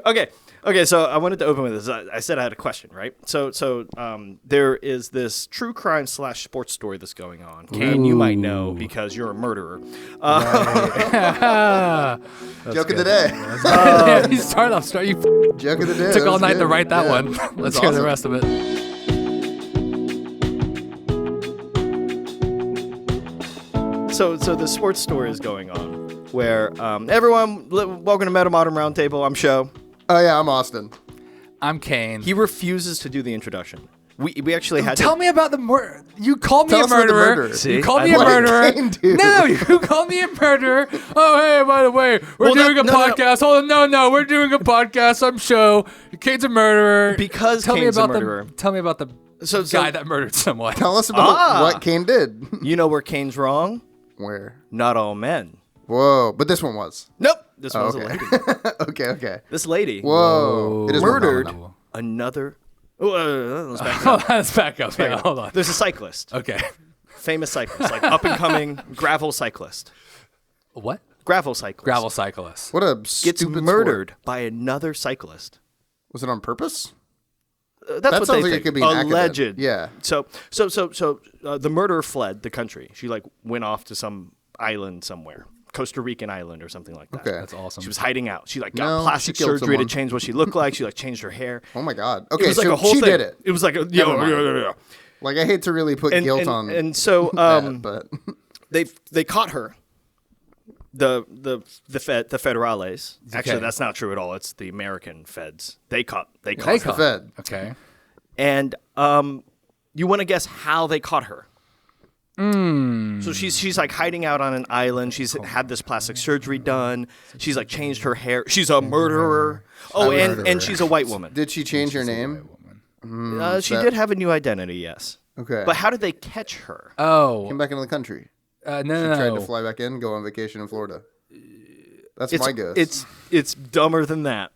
Okay, so I wanted to open with this. I said I had a question, right? So there is this true crime / sports story that's going on. Kane, you might know because you're a murderer. Joke of the day. You started off strong. You Joke of the day. took all night good. to write that one. Let's hear the awesome. rest of it. So the sports story is going on where everyone, welcome to MetaModern Roundtable. I'm Sho. Oh, yeah, I'm Austin. I'm Kane. He refuses to do the introduction. We actually had Tell to... me about the murder. You called me Tell a us about the murderer. murder. See? You called I me a like murderer. Kane, dude. No, you called me a murderer. Oh, hey, by the way, we're doing a podcast. Hold on, no, we're doing a podcast. I'm Sho. Kane's a murderer. Because tell Kane's me about a murderer. Tell me about the guy that murdered someone. Tell us about what Kane did. You know where Kane's wrong? Where? Not all men. Whoa, but this one was. Nope. This one's okay. a lady. Okay. This lady Whoa. It is murdered phenomenal. another... let's back up. Let's back up. Yeah, hold on. There's a cyclist. Okay. Famous cyclist. Like up-and-coming gravel cyclist. What? Gravel cyclist. Gravel cyclist. What a Gets stupid murdered sport. by another cyclist. Was it on purpose? That's That what sounds they like think. it could be an Alleged. accident. Yeah. So the murderer fled the country. She went off to some island somewhere, Costa Rican island or something like that. Okay. That's awesome. She was hiding out. She got No, plastic she killed surgery someone. to change what she looked like. She changed her hair. Oh, my God. It Okay, was like so a whole she thing. did it. It was like Never mind. Like, I hate to really put guilt on and so that, but... they caught her. The federales. Actually, Okay. that's not true at all. It's the American feds. They caught They her. caught- Fed. Okay. And you want to guess how they caught her? So she's like hiding out on an island. She's had this plastic surgery done. She's like changed her hair. She's a murderer. Oh, and she's a white woman. Did she change her name? She did have a new identity, yes. Okay. But how did they catch her? Oh. Came back into the country. No. Tried to fly back in, go on vacation in Florida. That's my guess. It's dumber than that.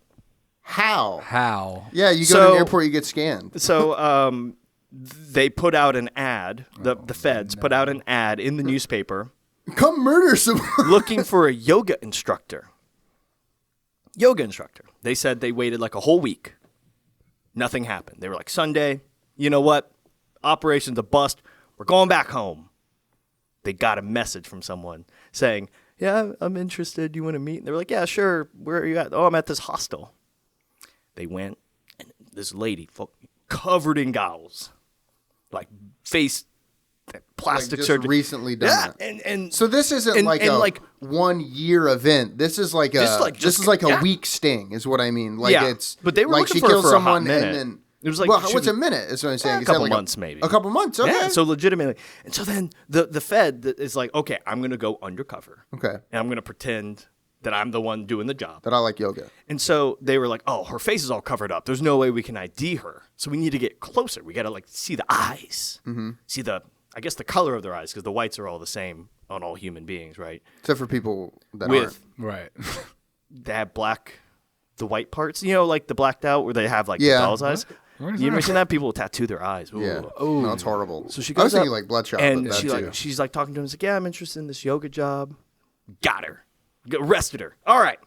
How? How? Yeah, you go to So- an airport, you get scanned. So they put out an ad. The feds put out an ad in the newspaper Come murder someone. looking for a yoga instructor. They said they waited like a whole week. Nothing happened. They were like, Sunday, you know what? Operation's a bust. We're going back home. They got a message from someone saying, yeah, I'm interested. You want to meet? And they were like, yeah, sure. Where are you at? Oh, I'm at this hostel. They went, and this lady covered in gauze, like face plastic just surgery. recently done Yeah, that. and So this isn't and- like and a like- 1 year event. This is like a This is a week sting, is what I mean. Like Yeah, it's but they were like looking she for her kills for a hot someone minute. and then It was like well, she what's was- a minute? Is what I'm saying. a Is that couple like months maybe. A couple months. Okay. Yeah, so legitimately. And so then the Fed is like, okay, I'm going to go undercover. Okay. And I'm going to pretend that I'm the one doing the job. That I like yoga. And so they were like, oh, her face is all covered up. There's no way we can ID her. So we need to get closer. We got to like see the eyes. Mm-hmm. See I guess the color of their eyes, because the whites are all the same on all human beings, right? Except for people that aren't. Right. They have the white parts, like the blacked out where they have like Yeah. the doll's eyes. What is You ever that? seen that? People will tattoo their eyes. Ooh. Yeah. No, it's horrible. So she I was goes thinking up, like Bloodshot, and but that too. she's like talking to him. She's like, yeah, I'm interested in this yoga job. Got her. Arrested her. All right.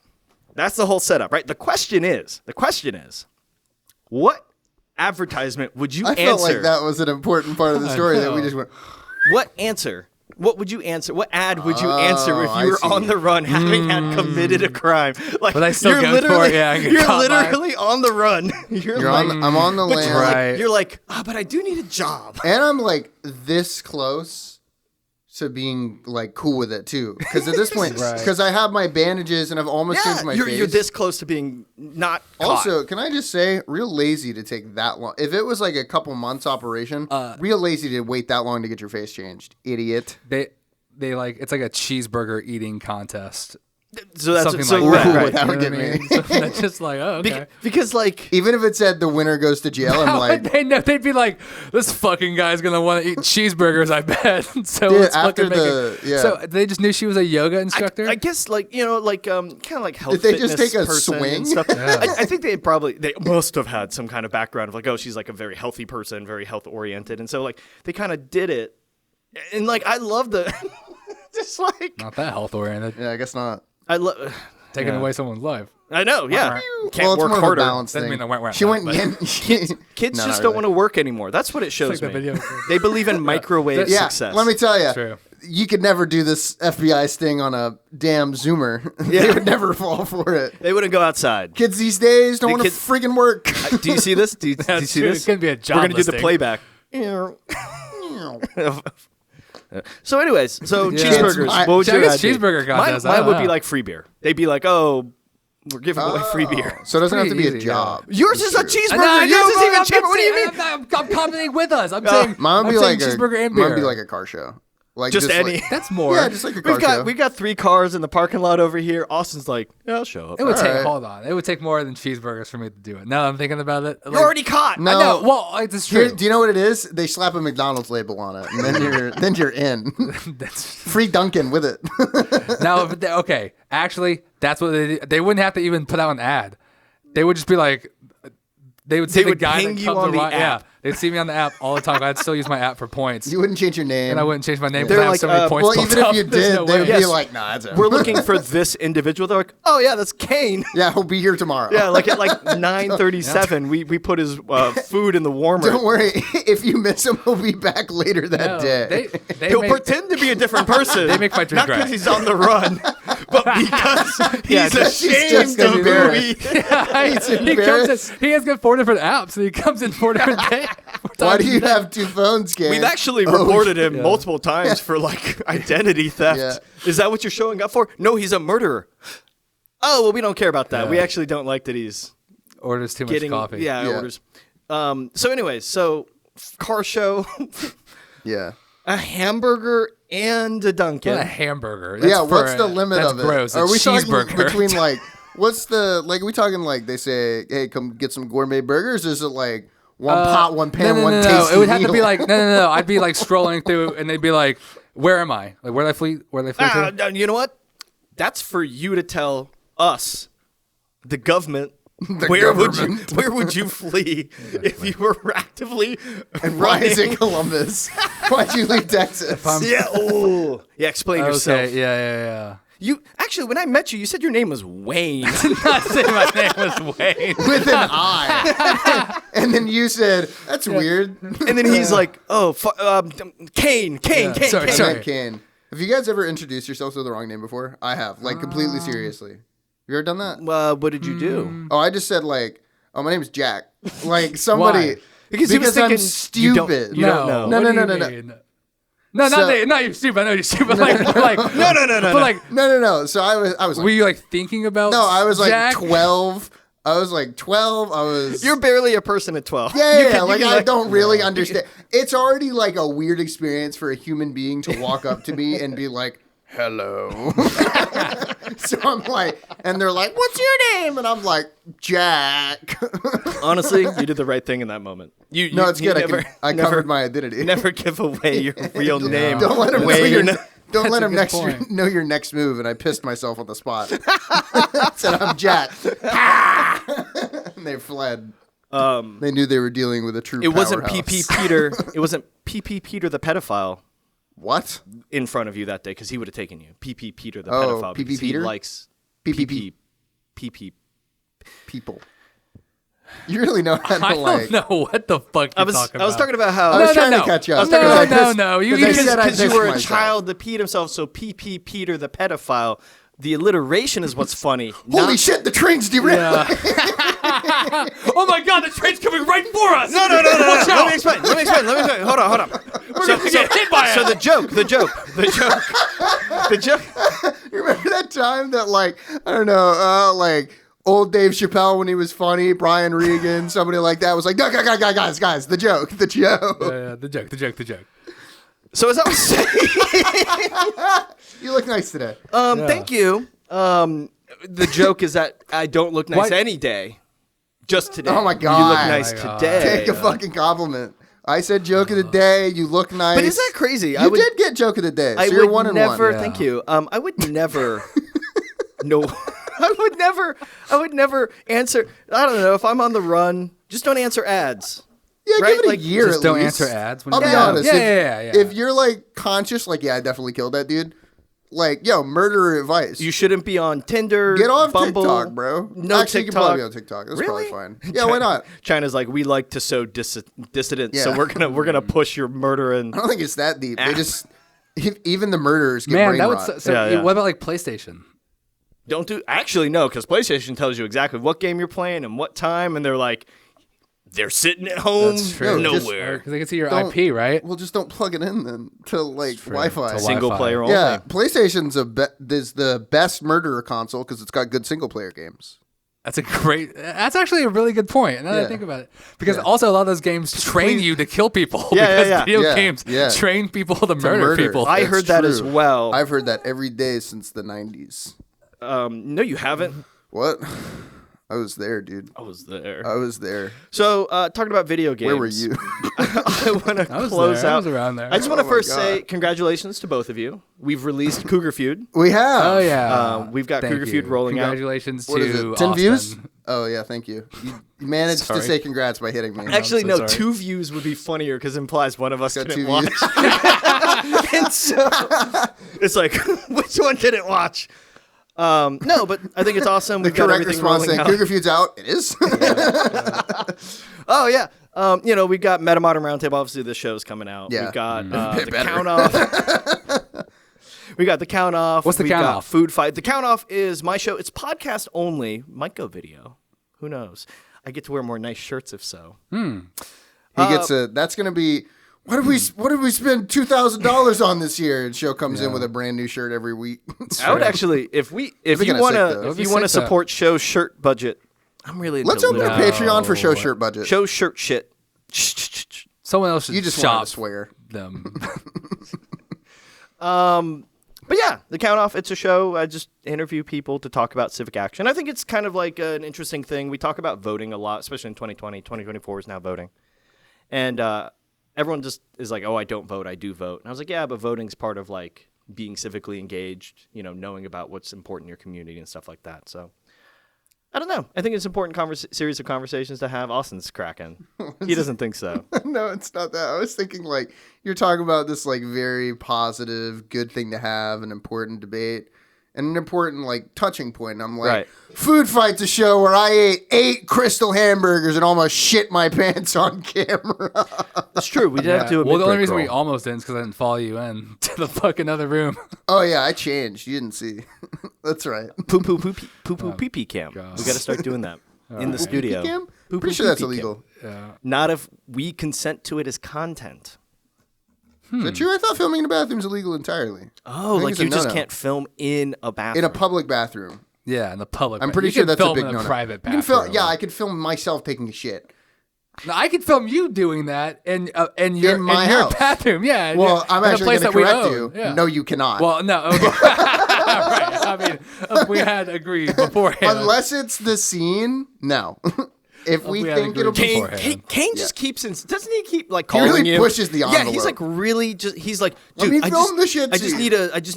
That's the whole setup, right? The question is, what advertisement would you I answer? felt like that was an important part of the story that we know. just went. What would you answer? What ad would you answer if I you were see. on the run, having had committed a crime? Like, But I still you're go for literally, it, yeah, I get you're caught by it. literally on the run. I'm on the land, Right. You're like, but I do need a job. and I'm like this close to being like cool with it too. Because at this point, Right. because I have my bandages and I've almost changed my face. You're this close to being not caught. Also, can I just say, real lazy to take that long. If it was like a couple months operation, real lazy to wait that long to get your face changed. Idiot. They like it's like a cheeseburger eating contest. so that's Something so like that. right. That You would know what get I me. mean? So that's just like, oh, okay. Because like Even if it said the winner goes to jail, I'm How like, would they know? They'd be like, this fucking guy's gonna want to eat cheeseburgers, I bet. So Dude, let's after fucking make it. yeah. So they just knew she was a yoga instructor. I guess like kind of like health. Did they just fitness take a person swing? And stuff. I think they must have had some kind of background of like, oh, she's like a very healthy person, very health oriented, and so like they kind of did it, and like I love the just like Not that health oriented. yeah, I guess not. I love. Taking Yeah. away someone's life. I know, yeah. Can't well, it's work more harder. of a balance Doesn't thing. mean I went She went. but- Kids No, just not don't really. want to work anymore. That's what it shows like the me. video. They believe in microwave Yeah, success. let me tell you. True. You could never do this FBI sting on a damn Zoomer. Yeah. They would never fall for it. They wouldn't go outside. Kids these days don't want to kids- freaking work. Do you see this? Do you That's see true. this? It's gonna be a job We're gonna do the listing. playback. So, anyways, so cheeseburgers. my- What would I your guess ad be? cheeseburger contest, I Mine don't would be know. like free beer. They'd be like, "Oh, we're giving away free beer." So it doesn't have to be Pretty a easy, job. Yours is a It's true. cheeseburger. No, Yours is even I'm cheaper. not What do you saying- mean? I'm commenting with us. I'm saying Mine would be I'm like saying cheeseburger and mine beer. would be like a car show. Like Just any. Like, That's more. yeah, just like a car show. We've got 3 cars in the parking lot over here. Austin's like, yeah, I'll show up. It would take. Alright. Hold on. It would take more than cheeseburgers for me to do it. Now I'm thinking about it. You're already caught. No. I know. Well, like, that's Here, true. do you know what it is? They slap a McDonald's label on it, and then you're in. That's Free Dunkin' with it. now. Okay, actually, that's what they wouldn't have to even put out an ad. They would just be like, they would see They the would guy ping that you comes on the around. app. Yeah, they'd see me on the app all the time. I'd still use my app for points, You wouldn't change your name. and I wouldn't change my name They're because I have like, so many points. Well, built even if up. you There's did, no they way. would Yes. be like, "Nah, that's it." We're looking for this individual. They're like, oh yeah, that's Kane. Yeah, he'll be here tomorrow. Yeah, like at like 9:37, we put his food in the warmer. Don't worry. If you miss him, he'll be back later that No, day. They He'll make, pretend to be a different person. They make my drink not dry. because he's on the run, but because he's Yeah, just ashamed of who embarrassed. he. he comes in, he has got 4 different apps, and he comes in 4 different days. Why do you have 2 phones, Kane? We've actually reported him multiple times for like identity theft. Yeah. Is that what you're showing up for? No, he's a murderer. Oh well, we don't care about that. Yeah. We actually don't like that he's Orders too much getting coffee. Yeah, Yeah. orders. So anyways, car show, Yeah. a hamburger and a Dunkin'. Not a hamburger. Yeah, That's what's for- the limit that's of it? gross. Are It's we talking cheeseburger. between like what's the like? Are we talking like they say, hey, come get some gourmet burgers? Or is it like one pot, one pan, no, one no, tasty It would have to be meal? like no. I'd be like scrolling through, and they'd be like, "Where am I? Like, where did I flee? Where did I flee to?" You know what? That's for you to tell us, the government. Where would you flee if you were actively And why is running? it Columbus? Why'd you leave Texas? Yeah. Oh. Yeah. Explain yourself. Okay, yeah. You actually, when I met you, you said your name was Wayne. Not saying my name was Wayne. With an I. And then you said, that's weird. And then he's like, "Oh, Kane." Sorry. I meant Kane. Have you guys ever introduced yourselves with the wrong name before? I have, like completely seriously. You ever done that? What did you do? Oh, I just said like, oh, my name's Jack. Like somebody. Why? Because he was I'm thinking you don't- stupid. you don't know. What No, do no, you no, no. mean? No, So- not you're stupid. I know you're stupid. Like, no. No. But like, No. So I was like, were you like thinking about? no, I was like Jack? 12. I was like 12. I was. You're barely a person at 12. Yeah, You like can, I don't really understand. It's already like a weird experience for a human being to walk up to me and be like, "Hello." So I'm like, and they're like, "What's your name?" And I'm like, "Jack." Honestly, you did the right thing in that moment. No, it's good. I never covered my identity. Never give away your real name. Don't let him know Wayne. your don't let a him good point. know your next move. And I pissed myself on the spot. Said I'm Jack. And they fled. They knew they were dealing with a true. It wasn't powerhouse. PP Peter. It wasn't PP Peter the pedophile What? in front of you that day because he would have taken you. PP Peter the Oh, pedophile. PP because Peter? He likes PPP PP. people. You really know how to I like. don't know what the fuck I you're was talking about. I was talking about how I was trying to catch up. No. You Because I just said I because you pissed were a myself. child that peed himself. So PP Peter the pedophile. The alliteration is what's funny. Holy not- shit! The train's derailed. Oh my god, the train's coming right for us! No. Watch Let out! me explain. Hold on. We're gonna get hit by So it. the joke. You remember that time that like I don't know, like old Dave Chappelle when he was funny, Brian Regan, somebody like that was like, no, guys, the joke. Yeah, the joke. So as I was saying, You look nice today. thank you. The joke is that I don't look nice What? any day. Just today. Oh my You God. look nice Oh my God. today. Take a fucking compliment. I said joke of the day. You look nice. But is that crazy? You did get joke of the day. So you're would 1 and never. 1. Yeah. Thank you. I would never. No, I would never answer. I don't know if I'm on the run. Just don't answer ads. Yeah, Right? give it a Like, year. Just at don't least. answer ads when I'll you're be down. honest. Yeah. If you're like conscious, like I definitely killed that dude. like, yo, murderer advice. You shouldn't be on Tinder. Get off Bumble. TikTok, bro. No Actually, TikTok. you can probably be on TikTok. That's Really? probably fine. Yeah, why not? China's like, we like to sow dissidents, so Yeah. we're gonna push your murder and. I don't think it's that deep. They just even the murderers get Man, brain that would. rot. So what about like PlayStation? Don't do actually no, because PlayStation tells you exactly what game you're playing and what time, and they're like, they're sitting at home That's true. nowhere. Because they can see your Don't- IP, right? Well, just don't plug it in then to like true. Wi-Fi. To Single Wi-Fi. player only. Yeah, PlayStation's is the best murderer console because it's got good single player games. That's actually a really good point. Now that I Yeah. think about it, because also a lot of those games train you to kill people. Yeah, because yeah. video Yeah, games yeah. train people to murder murder. people. I That's heard that as true. well. I've heard that every day since the 90s. No, you haven't. What? I was there, dude. I was there. I was there. So, talking about video games. Where were you? I want to I was close there. I out. was around there. I just want to Oh my first God. say congratulations to both of you. We've released Cougar Feud. We have. Oh yeah, We've got Thank Cougar you. Feud rolling out. Congratulations What to is it? 10 Austin. views? Oh yeah, thank you. You managed Sorry. to say congrats by hitting me. Actually, so no. sorry. 2 views would be funnier because it implies one of us Got didn't 2 watch. views. And so it's like, which one didn't watch? No, but I think it's awesome. The We've got correct everything response rolling saying out. Cougar Feud's out. It is. Oh yeah. We've got MetaModern Roundtable. Obviously, this show's coming out. Yeah. We've got Bit the better. count off. We got the count off. What's the we count got off? Food fight. The count off is my show. It's podcast only. Might go video. Who knows? I get to wear more nice shirts if so. He gets a. That's gonna be. What did we spend $2,000 on this year? And show comes in with a brand new shirt every week. I would actually, if be you kinda want sick, though. to, That'd if be you want to sick, though. support show shirt budget, I'm really into Let's open a little- Patreon for show shirt budget. show shirt shit. Someone else should You just wanted shop to swear. them. But yeah, the count off. It's a show. I just interview people to talk about civic action. I think it's kind of like an interesting thing. We talk about voting a lot, especially in 2020. 2024 is now voting, and everyone just is like, "Oh, I don't vote. I do vote." And I was like, "Yeah, but voting's part of like being civically engaged. Knowing about what's important in your community and stuff like that." So. I don't know. I think it's an important series of conversations to have. Austin's cracking. He doesn't think so. No, it's not that. I was thinking like you're talking about this like very positive, good thing to have, an important debate, and an important like touching point. And I'm like, Right. Food Fight's a show where I ate 8 Crystal hamburgers and almost shit my pants on camera. It's true. We did have to do a Well, the only mid-break reason we roll. almost didn't is because I didn't follow you in to the fucking other room. Oh yeah, I changed. You didn't see. That's right. Poo poo poo pee pee cam. God. We got to start doing that in the studio. Cam? Poo-poo Pretty sure that's pee-pee cam. illegal. Yeah. Not if we consent to it as content. Is that true? I thought filming in a bathroom is illegal entirely. Oh, think like it's a you just no-no. can't film in a bathroom. In a public bathroom. Yeah, in the public. I'm pretty you sure can that's a film big in no-no. private You can bathroom. film, yeah, I could film myself taking a shit. No, I could film you doing that in your In my your house. bathroom. Yeah. Well, yeah, I'm in a actually place going to that we correct own. you. Yeah. No, you cannot. Well, no. Okay. Right. I mean, if we had agreed beforehand. Unless it's the scene, no. If we we had think it'll agreed be... beforehand. Kane just keeps doesn't he keep like He calling really you? pushes the Yeah, he's envelope. like really just he's like, Let dude, me film the shit I just scene."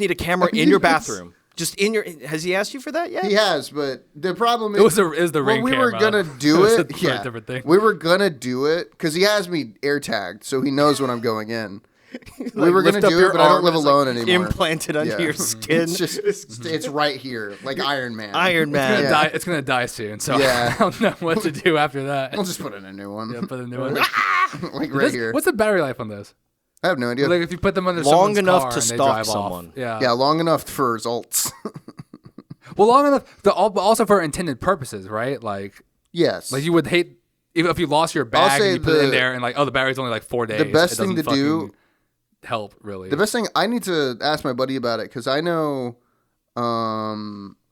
need a camera in your bathroom. Just in your Has he asked you for that yet? He has, but the problem is... It was the ring we were camera. going to do It was it. a Yeah, different thing. we were going to do it because he has me air tagged, so he knows when I'm going in. We were going to Lift up do your it, but I don't arm live and it's, alone like, anymore. Implanted under Yeah. your skin. It's just, it's right here, like Iron Man. Iron Man. Yeah. It's gonna die soon, so Yeah. I don't know what to do after that. I'll just put in a new one. Yeah, put a new one. Like right here. What's the battery life on those? I have no idea. Like if you put them under Long someone's enough car to and they stalk drive someone. Off. Yeah. Yeah, long enough for results. Well, long enough. But also for intended purposes, right? Like Yes. you would hate if you lost your bag say and you put it in the- there and like, oh, the battery's only like 4 days. the best It thing to doesn't do. fucking help really. The best thing, I need to ask my buddy about it because I know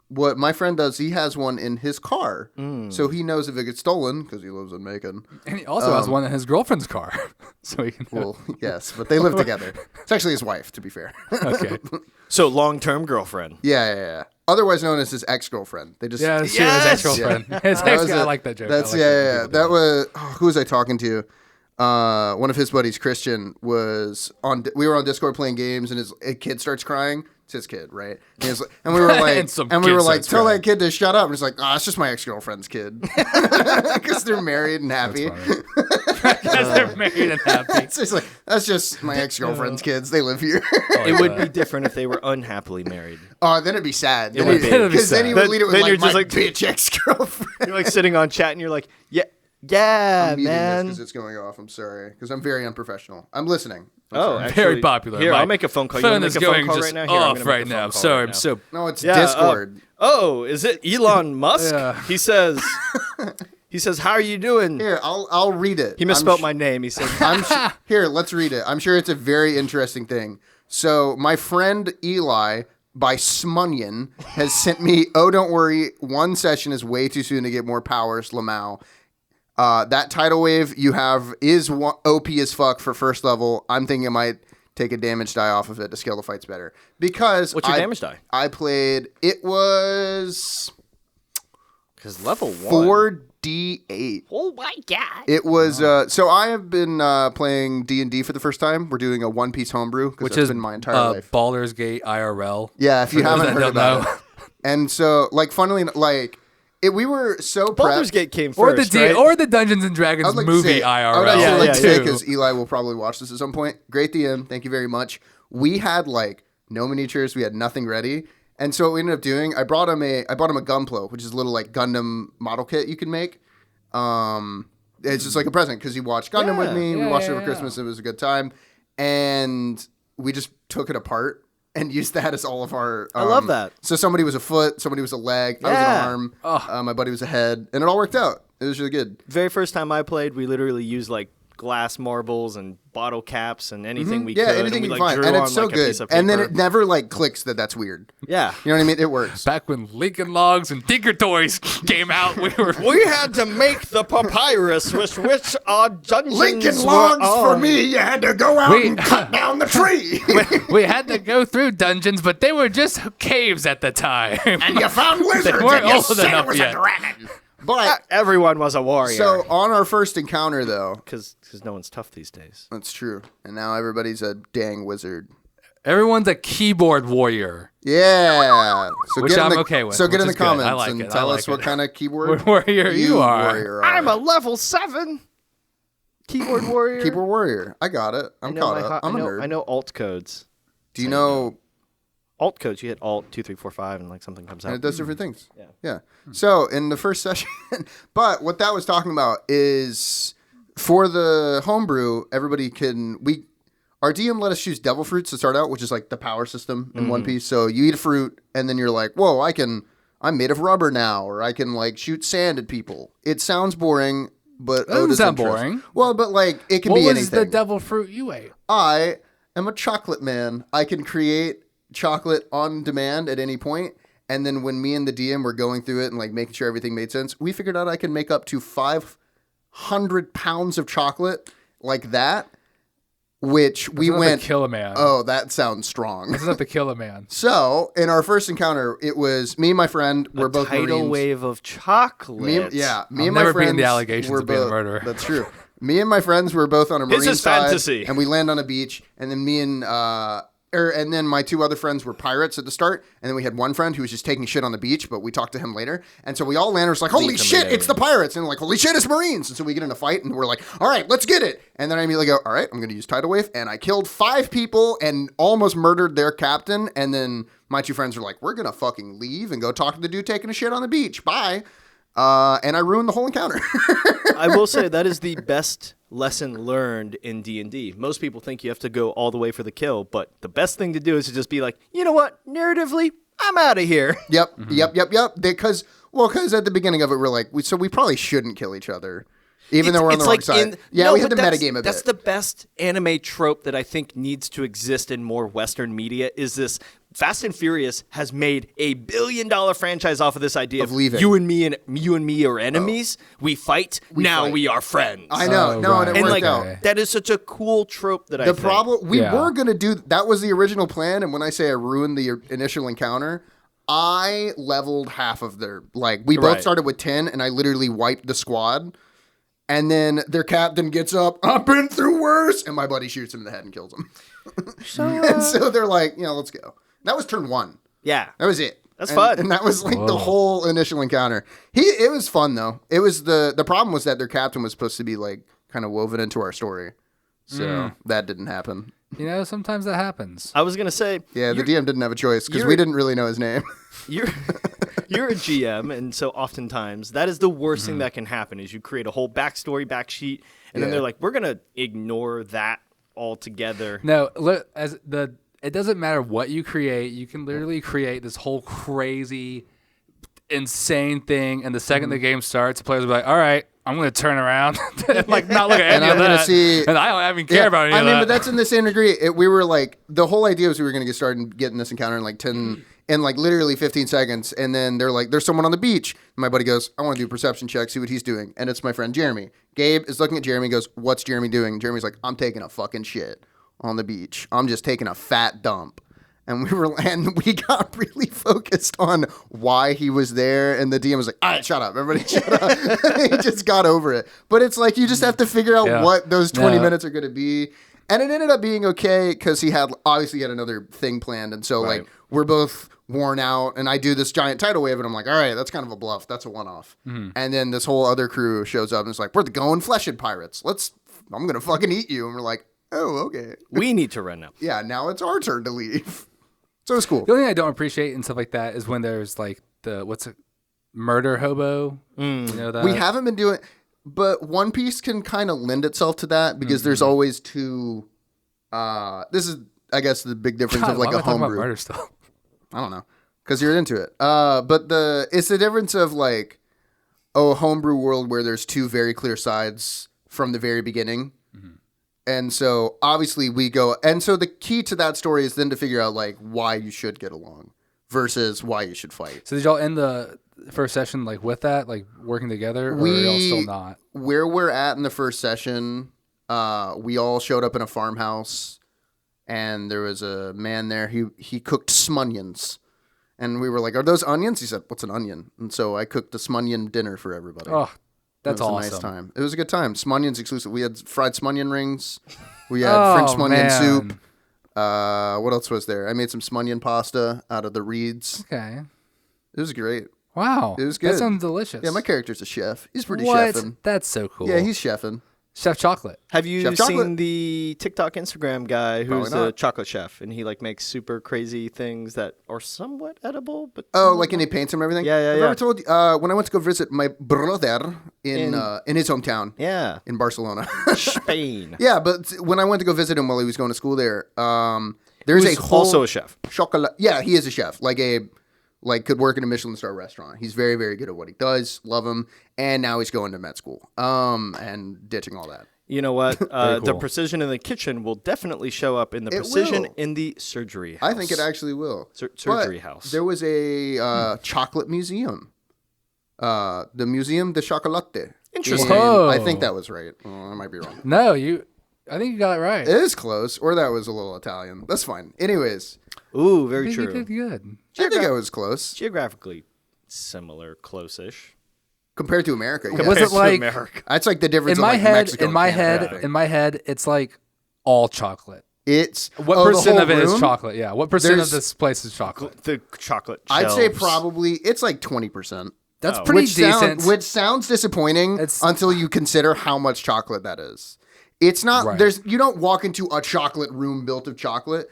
what my friend does. He has one in his car, so he knows if it gets stolen because he lives in Macon. And he also has one in his girlfriend's car, so he can. Well, yes, but they live together. It's actually his wife, to be fair. Okay. So long-term girlfriend. Yeah. Otherwise known as his ex-girlfriend. They just Yeah, that's true. Yes! His ex-girlfriend. His That ex was I it. like that joke. That's I like yeah. that. That was who was I talking to? One of his buddies, Christian, was on. We were on Discord playing games, and a kid starts crying. It's his kid, right? And we were like, And we were kid like, starts tell crying. that kid to shut up. And he's like, it's just my ex-girlfriend's kid, because they're married and happy. That's funny. Because they're married and happy. It's just like, that's just my ex-girlfriend's kids. They live here. It would be different if they were unhappily married. Oh, then it'd be sad. It would be. Because then he would lead it with Then like, you're my just like- bitch ex-girlfriend. You're like sitting on chat and you're like, yeah, I'm muting this man. because it's going off. I'm sorry. Because I'm very unprofessional. I'm listening. I'm Oh, sorry. actually, Very popular. Here, My I'll make a phone call. You phone want is to make a phone going call just right now? Here, I'm off gonna make right a phone now. call Sorry, right I'm now. so. No, it's Yeah, Discord. is it Elon Musk? Yeah. He says, how are you doing? Here, I'll read it. He misspelled my name. He said, Here, let's read it. I'm sure it's a very interesting thing. So, my friend Eli by Smunyan has sent me, oh, don't worry, one session is way too soon to get more powers, Lamau. That tidal wave you have is OP as fuck for first level. I'm thinking it might take a damage die off of it to scale the fights better. Because what's your damage die? I played, it was Because level 1. 4d8. Oh my god. It was so I have been playing D&D for the first time. We're doing a One Piece homebrew because Which that's is been my entire life. Baldur's Gate IRL. Yeah, if you For those haven't that heard don't about know. it. And so, like, funnily, like, we were so Baldur's prepped. Gate came Or first, the right? or the Dungeons and Dragons I'd like to movie say, I would IRL. actually Yeah, like yeah, to say yeah. because Eli will probably watch this at some point. Great DM, thank you very much. We had like no miniatures, we had nothing ready, and so what we ended up doing, I bought him a Gunplo, which is a little like Gundam model kit you can make. It's just like a present because he watched Gundam with me. We watched it over Christmas. It was a good time, and we just took it apart and used that as all of our. I love that. So somebody was a foot, somebody was a leg, I was Yeah. an arm, my buddy was a head, and it all worked out. It was really good. Very first time I played, we literally used like glass marbles and bottle caps and anything we Yeah, could. anything and we, you like, can find, drew and on, it's so like, a good. piece of And then paper. it never like clicks that's weird. Yeah. You know what I mean? It works. Back when Lincoln Logs and Tinker Toys came out, we were. We had to make the papyrus, which our dungeons Lincoln were Logs for on. me. You had to go out We- and cut down the tree, We had to go through dungeons, but they were just caves at the time. and you found lizards, weren't and you old said enough it was yet. a dragon. But Everyone was a warrior. so on our first encounter, though, because no one's tough these days. that's true, and now everybody's a dang wizard. Everyone's a keyboard warrior. Yeah, so Which get in I'm the, okay with, So get which in the is good. I comments like and it. I tell like us what it. kind of keyboard Warrior you are. warrior I'm a level 7 keyboard warrior. keyboard warrior. I got it. I'm caught up. I'm a I nerd. know alt codes. Do you know? Alt codes, you hit alt 2, 3, 4, 5, and like something comes And out. it does different things. Yeah. Yeah. So in the first session, but what that was talking about is for the homebrew, everybody our DM let us choose devil fruits to start out, which is like the power system in One Piece. So you eat a fruit and then you're like, whoa, I'm made of rubber now, or I can like shoot sand at people. It sounds boring, but That doesn't Oda's sound interest. boring. Well, but like it can What be was anything. the devil fruit you ate? I am a chocolate man. I can create chocolate on demand at any point. And then when me and the DM were going through it and like making sure everything made sense, we figured out I can make up to 500 pounds of chocolate like that, which we That's not went, to kill a man. oh, that sounds strong. This is not to kill a man. So in our first encounter, it was me and my friend. We're both tidal Marines. wave of chocolate. Me and I'll my never be in friends the allegations were of being a both- murderer. That's true. Me and my friends were both on a His marine is side, fantasy. and we land on a beach. And then and then my two other friends were pirates at the start, and then we had one friend who was just taking shit on the beach, but we talked to him later. And so we all landed. It's like, holy shit, it's the pirates, and like, holy shit, it's Marines. And so we get in a fight, and we're like, all right, let's get it. And then I immediately go, all right, I'm going to use tidal wave, and I killed 5 people and almost murdered their captain. And then my two friends were like, we're gonna fucking leave and go talk to the dude taking a shit on the beach. Bye. And I ruined the whole encounter. I will say that is the best lesson learned in D&D. Most people think you have to go all the way for the kill, but the best thing to do is to just be like, you know what? Narratively, I'm out of here. Yep. Because at the beginning of it, we're like, we probably shouldn't kill each other, even though we're on the wrong side. We had to metagame a bit. That's the best anime trope that I think needs to exist in more Western media. Is this Fast and Furious has made $1 billion franchise off of this idea of leaving. you and me are enemies. We fight. Now fight. we are friends. I know. Oh, no, right. and it and worked like out. that is such a cool trope that I The think. problem, we Yeah. were going to do, that was the original plan. And when I say I ruined the initial encounter, I leveled half of their, like, we both Right. started with 10 and I literally wiped the squad. And then their captain gets up, I've been through worse. And my buddy shoots him in the head and kills him. And so they're like, let's go. That was turn 1. Yeah. That was it. That's And- fun. And that was like the whole initial encounter. It was fun though. It was the problem was that their captain was supposed to be like kind of woven into our story. So that didn't happen. You know, sometimes that happens. I was gonna say, Yeah, the DM didn't have a choice because we didn't really know his name. you're a GM, and so oftentimes that is the worst thing that can happen is you create a whole backstory, backsheet, and then they're like, we're gonna ignore that altogether. No, it doesn't matter what you create. You can literally create this whole crazy, insane thing, and the second the game starts, the players will be like, all right, I'm going to turn around and like not look at And any I'm of gonna that. see- And I don't even care about any of I mean, that. but that's in the same degree. We were like, the whole idea was we were going to get started and get in this encounter in like 10, in like literally 15 seconds. And then they're like, there's someone on the beach. And my buddy goes, I want to do a perception check, see what he's doing. And it's my friend Jeremy. Gabe is looking at Jeremy and goes, what's Jeremy doing? And Jeremy's like, I'm taking a fucking shit on the beach. I'm just taking a fat dump. And we got really focused on why he was there. And the DM was like, all right, shut up. Everybody shut up. He just got over it. But it's like, you just have to figure out what those 20 minutes are going to be. And it ended up being okay because he had another thing planned. And so like, we're both worn out. And I do this giant tidal wave and I'm like, all right, that's kind of a bluff. That's a one-off. And then this whole other crew shows up and it's like, we're the going fleshed pirates. I'm going to fucking eat you. And we're like, oh, okay. We need to run now. Yeah, now it's our turn to leave. So it's cool. The only thing I don't appreciate and stuff like that is when there's like murder hobo. You know that? We haven't been doing, but One Piece can kind of lend itself to that because there's always two. This is, I guess, the big difference God, of like why am a I talking about homebrew. murder stuff? I don't know, because you're into it. But it's the difference of like a homebrew world where there's two very clear sides from the very beginning. And so obviously we go, and so the key to that story is then to figure out like why you should get along versus why you should fight. So did y'all end the first session like with that, like working together, or are y'all still not? Where we're at in the first session, we all showed up in a farmhouse, and there was a man there. He cooked smunions, and we were like, "Are those onions?" He said, "What's an onion?" And so I cooked a smunion dinner for everybody. Oh, that's it was awesome. a nice time. It was a good time. Smunions exclusive. We had fried smunion rings. We had French smunion soup. What else was there? I made some smunion pasta out of the reeds. Okay. It was great. Wow. It was good. That sounds delicious. Yeah, my character's a chef. He's pretty What? chefing. That's so cool. Yeah, he's chefing. Chef Chocolate. Have you Chef seen Chocolate? the TikTok Instagram guy who's Probably a not. chocolate chef and he like makes super crazy things that are somewhat edible, but Oh, like and he paints them and everything? Yeah. I've ever told you, when I went to go visit my brother in his hometown yeah, in Barcelona. Spain. Yeah, but when I went to go visit him while he was going to school there, there's Who's a whole also a chef. chocolate. Yeah, he is a chef. Could work in a Michelin star restaurant. He's very, very good at what he does. Love him. And now he's going to med school. And ditching all that. You know what? The cool. precision in the kitchen will definitely show up in the precision will. in the surgery house. I think it actually will. Surgery But house. There was a chocolate museum. The Museum de Chocolate. Interesting. Whoa. I think that was right. Oh, I might be wrong. No, I think you got it right. It is close, or that was a little Italian. That's fine. Anyways, Ooh, I very think you true. did good. I think I was close Geographically similar, close-ish. compared to America. Was Yeah. it Compared to like America. That's like the difference in my of like head? Mexico In my and Canada, I head, think. in my head, it's like all chocolate. It's What the percent whole of it is room? chocolate? Yeah. What percent There's- of this place is chocolate? The chocolate I'd say shelves. probably it's like 20%. That's pretty decent. Which sounds disappointing It's- until you consider how much chocolate that is. It's not Right. you don't walk into a chocolate room built of chocolate.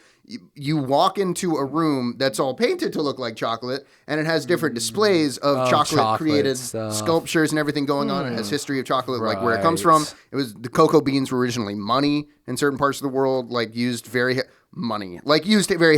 You walk into a room that's all painted to look like chocolate, and it has different displays of chocolate created stuff. sculptures and everything going on. It has history of chocolate, like where it comes from. Right. It was the cocoa beans were originally money in certain parts of the world, like used very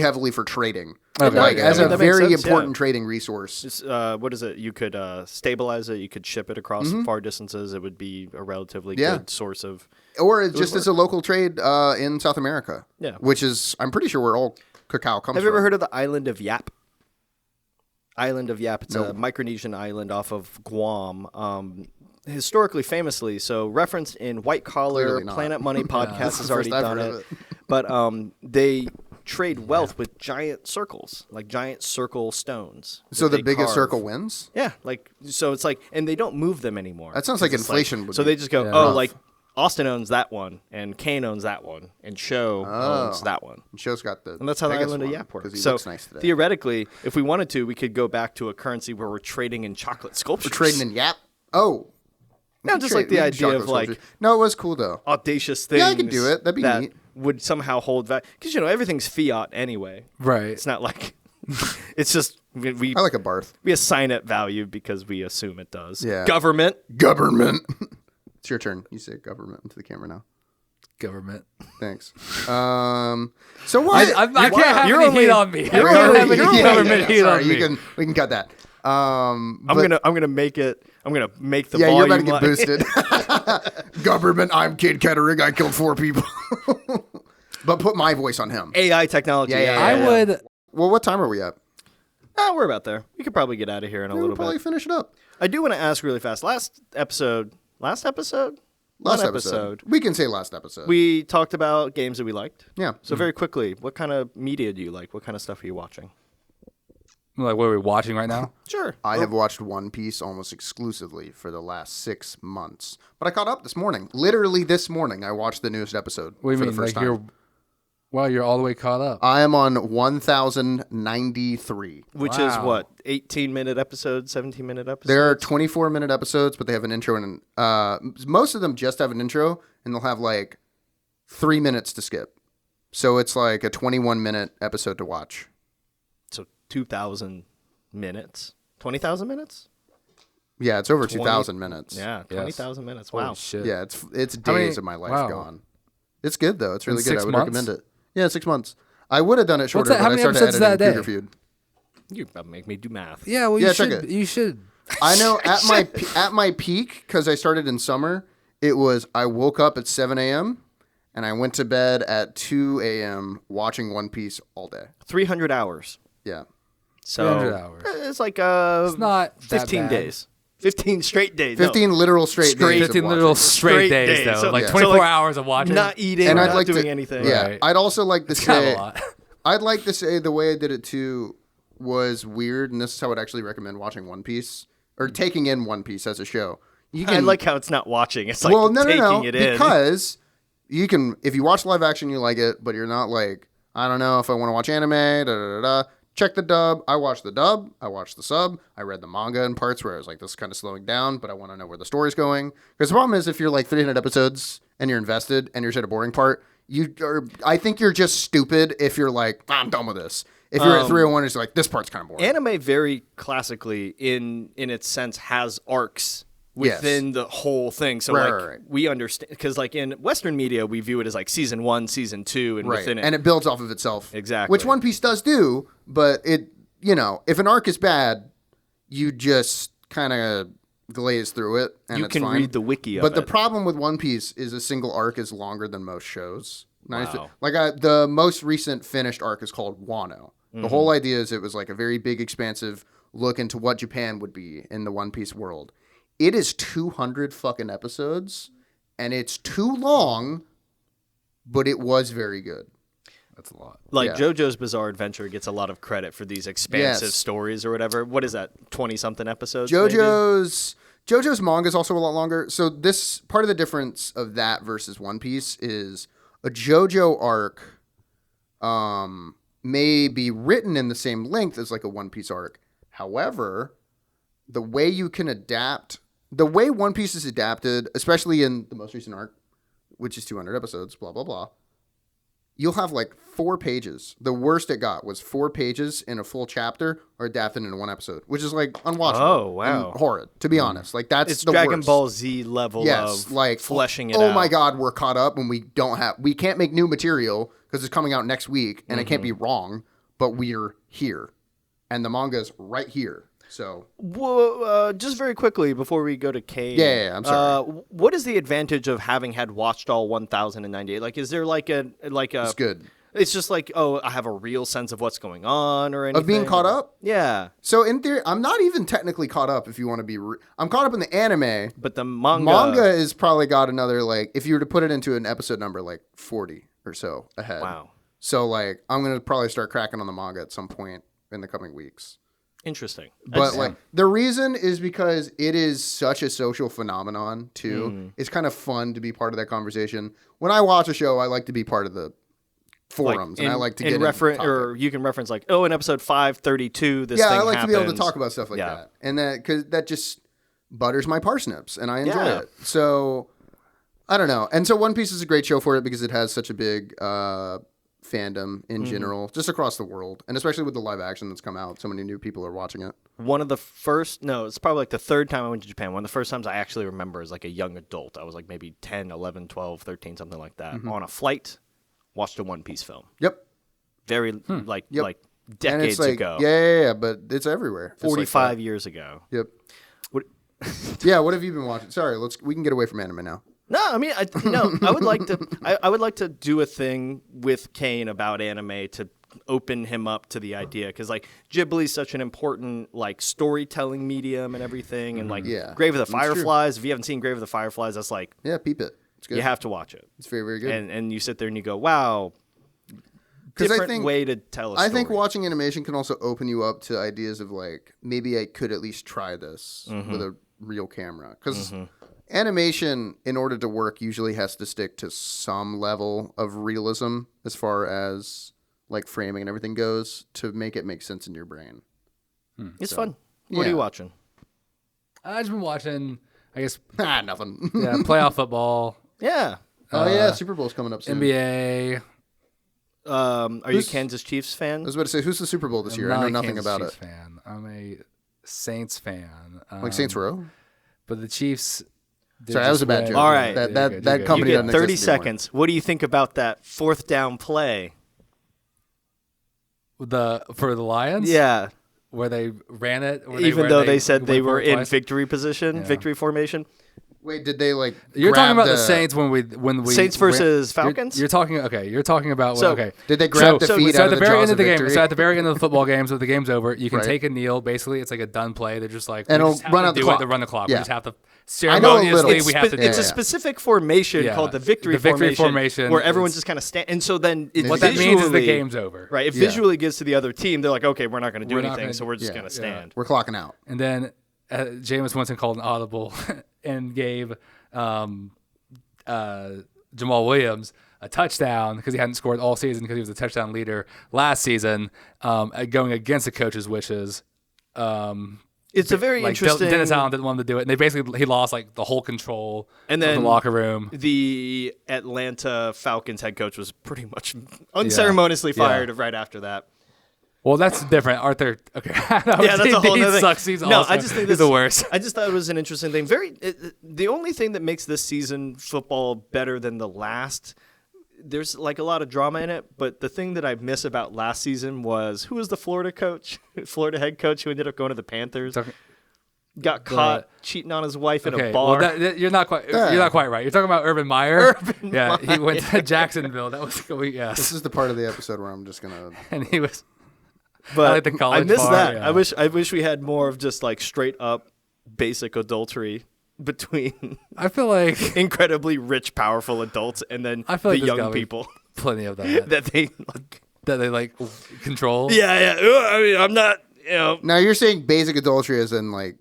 heavily for trading, Okay. like Okay. as I mean, a that makes very sense, yeah. important trading resource. It's, what is it? You could stabilize it. You could ship it across far distances. It would be a relatively Mm-hmm. Yeah. good source of. Or just as a local trade in South America. Yeah. Which is, I'm pretty sure where all cacao comes Have you from. ever heard of the island of Yap? Island of Yap. It's a Micronesian island off of Guam. Historically, famously, so referenced in White Collar, Clearly not. Planet Money podcast That's has the already first I've done heard it. of But they trade wealth with giant circles, like giant circle stones. So that the they biggest carve. circle wins? Yeah, like so it's like, and they don't move them anymore. That sounds like 'Cause it's inflation would so be they just go, Yeah. oh, rough. like Austin owns that one, and Kane owns that one, and Show owns that one. Show's got the And that's how the biggest island of one, Yap 'cause works. he So looks nice today. theoretically, if we wanted to, we could go back to a currency where we're trading in chocolate sculptures. We're trading in Yap? Oh. No, just like the We could idea chocolate of like sculpture. No, it was cool though. audacious things. Yeah, I could do it. That'd be that neat. would somehow hold value because everything's fiat anyway. Right. It's not like it's just we I like a barth. we assign it value because we assume it does. Yeah. Government. It's your turn. You say government into the camera now. Government. Thanks. So what? I can't have You're any only- heat on me. I you're can't only- have any you're only- government heat sorry, on me. we can cut that. I'm gonna make it. I'm gonna make the Yeah, you're volume. about to get boosted. Government, I'm Kid Kettering. I killed 4 people. But put my voice on him. AI technology. Yeah. I would. Well, what time are we at? We're about there. We could probably get out of here in a We'll little probably bit. finish it up. I do want to ask really fast. Last episode. Last One episode. We can say last episode. We talked about games that we liked. yeah. So very quickly, what kind of media do you like? What kind of stuff are you watching? Like, what are we watching right now? Sure. I have watched One Piece almost exclusively for the last 6 months. But I caught up this morning. Literally this morning, I watched the newest episode What do you for mean? the first Like time. you're all the way caught up. I am on 1093. Which is Wow. what? 18-minute episodes, 17-minute episodes? There are 24-minute episodes, but they have an intro and most of them just have an intro, and they'll have like 3 minutes to skip. So it's like a 21-minute episode to watch. So 2,000 minutes. 20,000 minutes? Yeah, it's over 20 2,000 minutes. Yeah, 20,000 minutes. Holy Wow. shit. Yeah, it's How many- days of my life wow. gone. It's good though. It's really In good. 6 I would months? recommend it. Yeah, 6 months. I would have done it shorter, that? but How I many started episodes is that a editing day? Cougar Feud. You're about to make me do math. Yeah. Well, Yeah, you check should. it. You should. I know at my peak, because I started in summer, it was I woke up at 7 a.m. and I went to bed at 2 a.m. watching One Piece all day. 300 hours. Yeah. So 300 hours. It's like It's not that 15 bad. days. 15 straight days. No. 15 literal straight days. 15 of literal watching. straight days, days. though. So- like so 24 like, hours of watching. Not eating, And not I'd like doing to, anything. Yeah, Right. I'd also like to It's kind of say, a lot. I'd like to say the way I did it too was weird, and this is how I'd actually recommend watching One Piece or taking in One Piece as a show. You I like how it's not watching. It's like no, taking it in. because you can, if you watch live action, you like it, but you're not like, I don't know if I want to watch anime, da da da da. Check the dub. I watched the dub. I watched the sub. I read the manga in parts where I was like, this is kind of slowing down, but I want to know where the story's going. Because the problem is, if you're like 300 episodes and you're invested and you're at a boring part, I think you're just stupid if you're like, I'm done with this. If you're at 301, it's like, this part's kind of boring. Anime very classically, in its sense, has arcs within the whole thing. So Right. we understand, because like in Western media, we view it as like season 1, season 2, and within it. And it builds off of itself. Exactly. Which One Piece does do, but it, if an arc is bad, you just kind of glaze through it and you it's can fine. read the wiki of But the it. problem with One Piece is a single arc is longer than most shows. Wow. The most recent finished arc is called Wano. Mm-hmm. The whole idea is it was like a very big, expansive look into what Japan would be in the One Piece world. It is 200 fucking episodes, and it's too long, but it was very good. That's a lot. Like Yeah. JoJo's Bizarre Adventure gets a lot of credit for these expansive Yes. stories or whatever. What is that? 20-something episodes? maybe? JoJo's manga is also a lot longer. So this part of the difference of that versus One Piece is a JoJo arc may be written in the same length as like a One Piece arc. However, the way you can adapt, the way One Piece is adapted, especially in the most recent arc, which is 200 episodes, blah, blah, blah, you'll have like 4 pages. The worst it got was 4 pages in a full chapter or adapted into one episode, which is like unwatchable. Oh, wow. And horrid, to be honest. Like that's It's the Dragon worst. Ball Z level Yes, of like fleshing it oh out. my god, we're caught up when we can't make new material because it's coming out next week and it can't be wrong, but we're here. And the manga's right here. So Well, just very quickly before we go to Kane. Yeah, I'm sorry. What is the advantage of having had watched all 1098? Like, is there like a it's good. It's just like, oh, I have a real sense of what's going on or anything. Of being caught up? Yeah, So in theory, I'm not even technically caught up if you want to be I'm caught up in the anime. but the manga. Manga is probably got another like if you were to put it into an episode number like 40 or so ahead. Wow, So like I'm going to probably start cracking on the manga at some point in the coming weeks. interesting. But like the reason is because it is such a social phenomenon too. It's kind of fun to be part of that conversation. When I watch a show, I like to be part of the forums, and I like to get in reference, topic. or you can reference like, oh, in episode 532, this Yeah, thing I like to be able to happens. talk about stuff like Yeah. that, and that because that just butters my parsnips, and I enjoy Yeah. it. So I don't know. And so One Piece is a great show for it because it has such a big fandom in general, just across the world, and especially with the live action that's come out. So many new people are watching it. One of the first, no, it's probably like the third time I went to Japan. One of the first times I actually remember as like a young adult. I was like maybe 10, 11, 12, 13, something like that. On a flight, watched a One Piece film. Yep. Very like Yep. decades And it's like, ago. Yeah, but it's everywhere. It's like 45 that. years ago. Yep. What, Yeah, what have you been watching? Sorry, we can get away from anime now. no, I mean, I would like to. I would like to do a thing with Kane about anime to open him up to the idea, because like Ghibli's such an important like storytelling medium and everything, and like Yeah, Grave of the that's true. Fireflies. If you haven't seen Grave of the Fireflies, that's like Yeah, peep it. It's good. you have to watch it, It's very, very good. and you sit there and you go, wow, 'Cause I different think- way to tell a I story. think watching animation can also open you up to ideas of like, maybe I could at least try this with a real camera. Because animation, in order to work, usually has to stick to some level of realism as far as like framing and everything goes to make it make sense in your brain. it's fun. What are yeah. you watching? I've just been watching, I guess, Nothing. yeah, playoff football, Yeah. Oh yeah, Super Bowl's coming up soon. NBA. Are you a Who's- Kansas Chiefs fan? I was about to say, who's the Super Bowl this I'm year? I not know a nothing Kansas about Chiefs it. fan. I'm a Saints fan. Like Saints Row. But the Chiefs. did Sorry, that was just a bad win. joke. All right. They're That good, they're good. company You doesn't get 30 exist anymore. seconds. What do you think about that fourth down play? For the Lions. Yeah. Where they ran it. Even though they said they went for were it in twice. victory position, victory formation. Wait, did they like? You're grab talking about the Saints when we Saints versus you're- Falcons? You're talking You're talking about So, okay. Did they grab so, defeat so out at of the the very jaws end of the game? victory? So at the very end of the football game, so the game's over, you can Right. take a kneel. Basically, it's like a done play. They're just like, And we it'll just have run to out the do clock. it to run the clock. Yeah. We just have to I know a little. ceremoniously. We have to. It's do a it. specific formation Yeah. called the victory, The victory formation, formation where everyone's is- just kind of stand. And so then it What that means is the visually- game's over. Right. It Yeah. visually gives to the other team. They're like, okay, we're not going to do We're not anything, gonna- so we're just yeah, going to yeah. stand. We're clocking out. And then Jameis Winston called an audible and gave Jamal Williams a touchdown because he hadn't scored all season because he was a touchdown leader last season, going against the coach's wishes. It's a very Like interesting. Dennis Allen didn't want him to do it, and he lost like the whole control And of then the locker room. The Atlanta Falcons head coach was pretty much unceremoniously fired right after that. Well, that's different. Arthur. Okay, Yeah, that's a whole he other thing. sucks. He's No, awesome. I just think he's this- the worst. I just thought it was an interesting thing. The only thing that makes this season football better than the last, there's like a lot of drama in it, but the thing that I miss about last season was, who was the Florida coach, Florida head coach who ended up going to the Panthers, got caught cheating on his wife in a bar. Well, you're not quite. You're not quite right. You're talking about Urban Meyer. He went to Jacksonville. That was yes. This is the part of the episode where I'm just gonna. And he was. But I like the college miss bar, that. yeah. I wish we had more of just like straight up basic adultery between I feel like incredibly rich, powerful adults and then I feel like the there's young gotta be people plenty of that that they like. that they like control. Yeah. I mean, I'm not. Now you're saying basic adultery as in like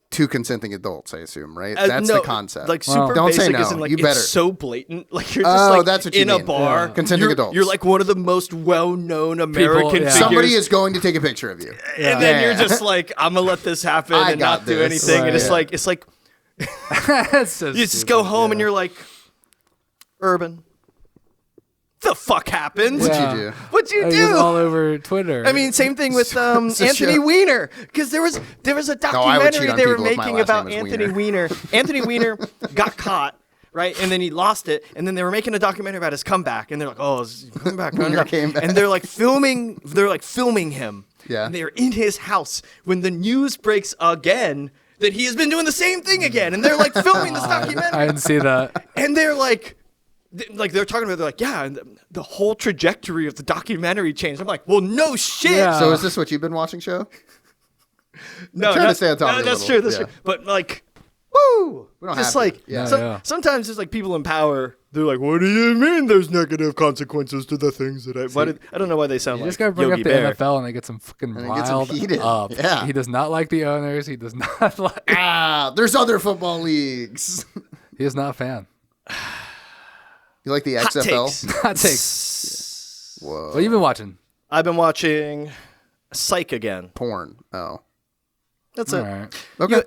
two consenting adults, I assume, right? That's no, the concept. Like super don't say basic no. isn't like You it's better. so blatant. Like you're just like that's what you in a mean. bar. Yeah. Consenting you're, adults. You're like one of the most well-known American yeah. figures. Somebody is going to take a picture of you. and then Yeah. you're just like, I'm gonna let this happen I and got not do this. anything. Right. And it's Yeah. like That's so you just stupid, go home yeah. and you're like, Urban, the fuck happened? What'd Yeah. you do? What'd you He was do? all over Twitter. I mean, same thing with Anthony show. Weiner, because there was a I would documentary cheat on they were people if my making last about name was Anthony Weiner. Anthony Weiner got caught, right, and then he lost it, and then they were making a documentary about his comeback, and they're like, "Oh, his comeback, Weiner came back. and they're like filming him, Yeah. and they're in his house when the news breaks again that he has been doing the same thing again, and they're like filming this documentary, I didn't see that. and they're like they're talking about, they're like, yeah, and the whole trajectory of the documentary changed. I'm like, well, no shit. Yeah. So is this what you've been watching, show? No, trying to stay on top of it a that's little, true. That's yeah. true. But like, woo! We don't Just have to. like, Yeah. Yeah. sometimes there's like people in power. They're like, what do you mean? There's negative consequences to the things that I don't know why they sound You like just gotta bring Yogi up the Bear. NFL and they get some fucking And it gets them riled heated. up. Yeah. He does not like the owners. He does not like. There's other football leagues. He is not a fan. You like the Hot XFL? takes. Hot takes. Whoa. What you been watching? I've been watching Psych again. Porn. Oh. That's it. All right. Okay. All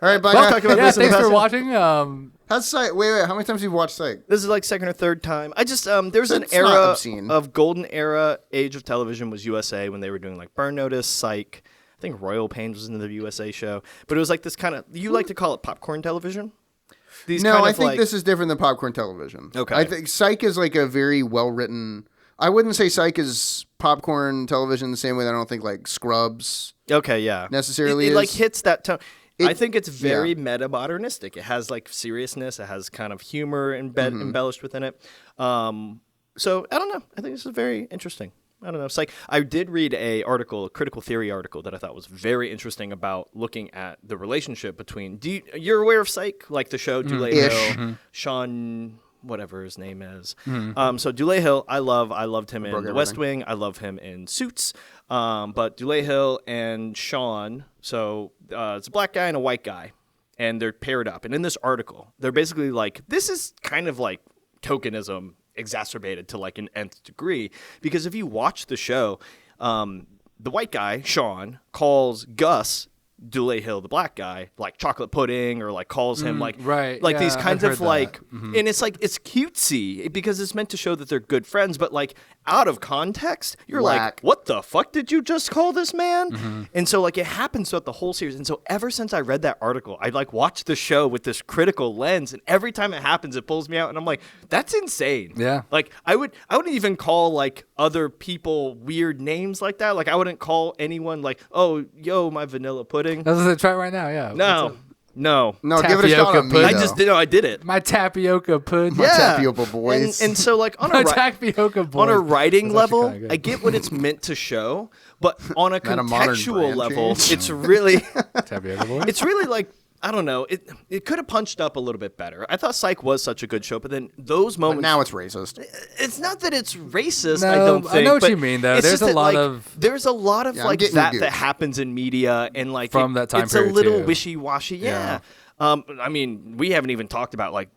right, bye, I'll guys. talk about Yeah, this in the thanks for past. watching. How's Psych? Wait. How many times have you watched Psych? This is like second or third time. I just there's an It's not era obscene. of golden era age of television was USA when they were doing like Burn Notice, Psych. I think Royal Pains was in the USA show, but it was like this kind of you like to call it popcorn television. These No, kind I of think like, this is different than popcorn television. Okay. I think Psych is like a very well written. I wouldn't say Psych is popcorn television the same way that I don't think like Scrubs okay, yeah, necessarily it like is. hits that tone. I It- think it's very yeah. meta-modernistic. It has like seriousness. It has kind of humor Mm-hmm. embellished within it. So I don't know. I think this is very interesting. I don't know. It's like I did read a critical theory article that I thought was very interesting about looking at the relationship between. You're aware of Psych, like the show Dulé Ish. Hill, Sean, whatever his name is. So Dulé Hill, I loved him in Broke The West everything. Wing. I love him in Suits. But Dulé Hill and Sean, so it's a black guy and a white guy, and they're paired up. And in this article, they're basically like, this is kind of like tokenism exacerbated to like an nth degree, because if you watch the show, the white guy, Sean, calls Gus Dulé Hill, the black guy, like chocolate pudding, or like calls him like right, like these yeah, kinds I've of heard like, that. and it's like it's cutesy because it's meant to show that they're good friends, but like out of context, you're like, Whack. what the fuck did you just call this man? And so like it happens throughout the whole series, and so ever since I read that article, I like watched the show with this critical lens, and every time it happens, it pulls me out, and I'm like, that's insane. Yeah. Like I wouldn't even call like other people weird names like that. Like I wouldn't call anyone like, oh, yo, my vanilla pudding. That's what I try right now. Yeah. No. No, give it a shot Tapioca on me. pudding. I just did. No, I did it. My tapioca pudding. My tapioca boys. And so like on My a tapioca boys. on a writing That's actually level, kinda good. I get what it's meant to show, but on a MetaModern contextual brand level, change. it's really Tapioca boys. it's really like, I don't know. It could have punched up a little bit better. I thought Psych was such a good show, but then those But moments. now it's racist. It's not that it's racist. No, I don't I think. know what but you mean, though. it's There's just a that, lot like, of- there's a lot of Yeah, I'm like getting that you that good. happens in media and like From that time it's period, a little too. wishy-washy. Yeah. I mean, we haven't even talked about like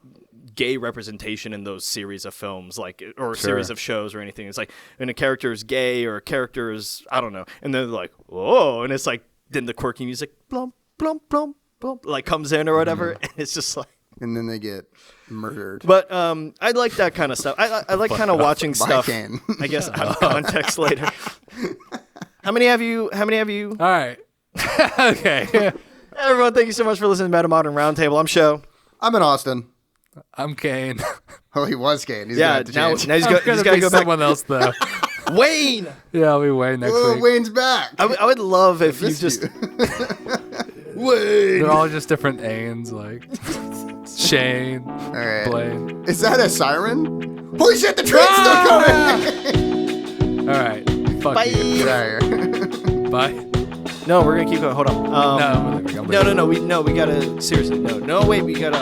gay representation in those series of films, like or series of shows or anything. It's like when a character is gay or a character is, I don't know, and then they're like, whoa, and it's like then the quirky music blum blum blum blum like comes in or whatever, and it's just like. And then they get murdered. But I like that kind of stuff. I like kind of watching By stuff. Kane. I guess out of context later. How many have you? All right. Okay. Everyone, thank you so much for listening to MetaModern Roundtable. I'm Sho. I'm in Austin. I'm Kane. Oh, he was Kane. He's Yeah, gonna have to now change. he's I'm got gonna to be go back. someone else though. Wayne. Yeah, I'll be Wayne next Whoa, week. Wayne's back. I would love if you Missed just you. Wayne. They're all just different Ains, like Shane, All right. Blaine. Is that a siren? Holy shit, the train's still coming. All right. Fuck Bye. you. Get out of here. Bye. No, we're gonna keep going. Hold on. No, I'm leaving. No. We gotta seriously. No. Wait. We gotta